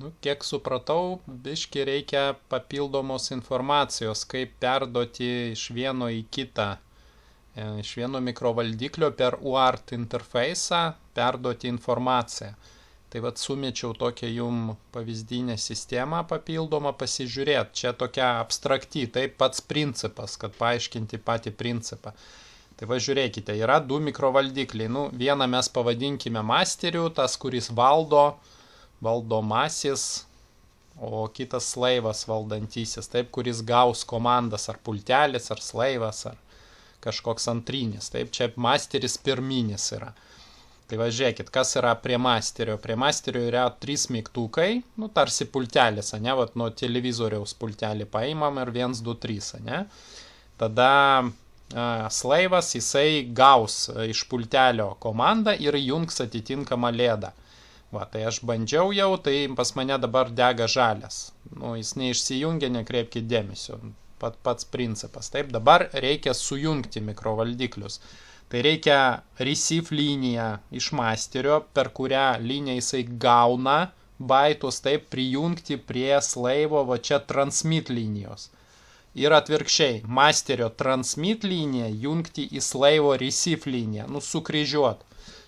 Nu, kiek supratau, biški reikia papildomos informacijos, kaip perduoti iš vieno į kitą, iš vieno mikrovaldiklio per UART interfeisą perduoti informaciją. Tai vat sumečiau tokią jum pavyzdinę sistemą papildomą pasižiūrėti. Čia tokia abstrakti, tai pats principas, kad paaiškinti patį principą. Tai va žiūrėkite, yra du mikrovaldikliai. Nu, vieną mes pavadinkime masteriu, tas, kuris valdomasis, o kitas slaivas valdantysis, taip, kuris gaus komandas ar pultelis, ar slaivas, ar kažkoks antrinis. Taip, čia masteris pirminis yra. Tai va žiūrėkit, kas yra prie masterio. Prie masterio yra 3 mygtukai, nu tarsi pultelis, ne, vat nuo televizoriaus pultelį paimam ir 1, 2, 3, ne. Tada slaivas, jisai gaus iš pultelio komandą ir jungs atitinkamą lėdą. Va, tai aš bandžiau jau, tai pas mane dabar dega žalias. Nu, jis neišsijungia, nekreipkite dėmesio. Pats principas. Taip, dabar reikia sujungti mikrovaldiklius. Tai reikia receive liniją iš masterio, per kurią liniją jisai gauna baitus, taip, prijungti prie slaivo, va čia transmit linijos. Ir atvirkščiai, masterio transmit liniją jungti į slaivo receive liniją, nu, sukryžiuot.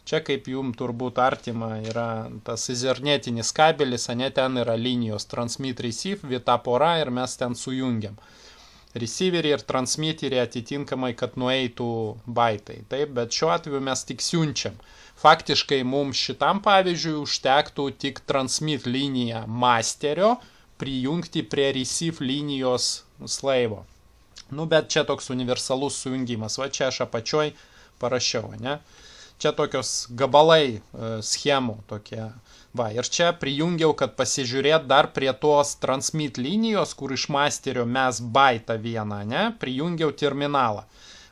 Čia kaip jums turbūt artima yra tas izernetinis kabelis, ne, ten yra linijos transmit receive, vieta pora ir mes ten sujungiam. Receiverį ir transmitterį atitinkamai, kad nueitų baitai. Taip, bet šiuo atveju mes tik siunčiam. Faktiškai mums šitam pavyzdžiui užtektų tik transmit liniją masterio prijungti prie receive linijos slaivo. Nu, bet čia toks universalus sujungimas. Va čia aš apačioj parašiau, ne? Čia tokios gabalai schemų tokie. Va, ir čia prijungiau, kad pasižiūrėt dar prie tos transmit linijos, kur iš masterio mes baitą vieną, ne, prijungiau terminalą.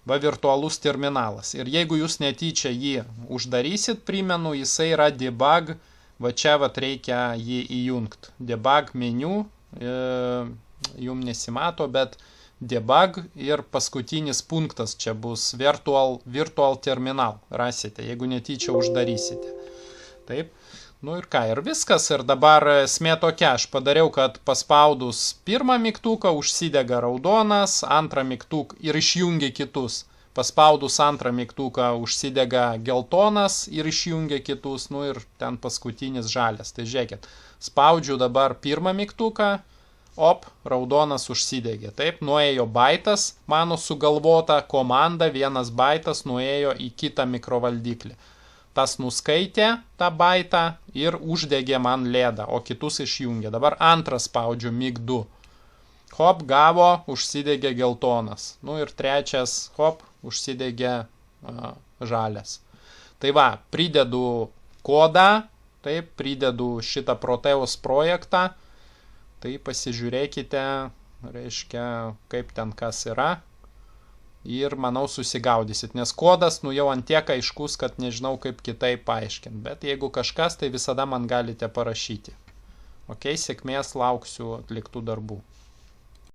Va, virtualus terminalas. Ir jeigu jūs netyčia jį uždarysit, primenu, jisai yra debug, va čia va reikia jį įjungti. Debug meniu, jums nesimato, bet debug ir paskutinis punktas čia bus virtual terminal, rasite, jeigu netyčia uždarysite. Taip. Nu ir ką, ir viskas, ir dabar esmė tokia, aš padariau, kad paspaudus pirmą mygtuką užsidega raudonas, antrą mygtuką ir išjungia kitus. Paspaudus antrą mygtuką užsidega geltonas ir išjungia kitus, nu ir ten paskutinis žalias. Tai žiūrėkit, spaudžiu dabar pirmą mygtuką, op, raudonas užsidegė. Taip, nuėjo baitas, mano sugalvota komanda, 1 baitas nuėjo į kitą mikrovaldiklį. Tas nuskaitė tą baitą ir uždegė man lėdą, o kitus išjungė. Dabar antras spaudžiu mig 2. Hop, gavo, užsidegė geltonas. Nu ir trečias, hop, užsidegė žalias. Tai va, pridedu kodą, taip, pridedu šitą Proteus projektą. Tai pasižiūrėkite, reiškia, kaip ten kas yra. Ir, manau, susigaudysit, nes kodas, nu jau antiek aiškus, kad nežinau kaip kitaip paaiškinti. Bet jeigu kažkas, tai visada man galite parašyti. Ok, sėkmės, lauksiu atliktų darbų.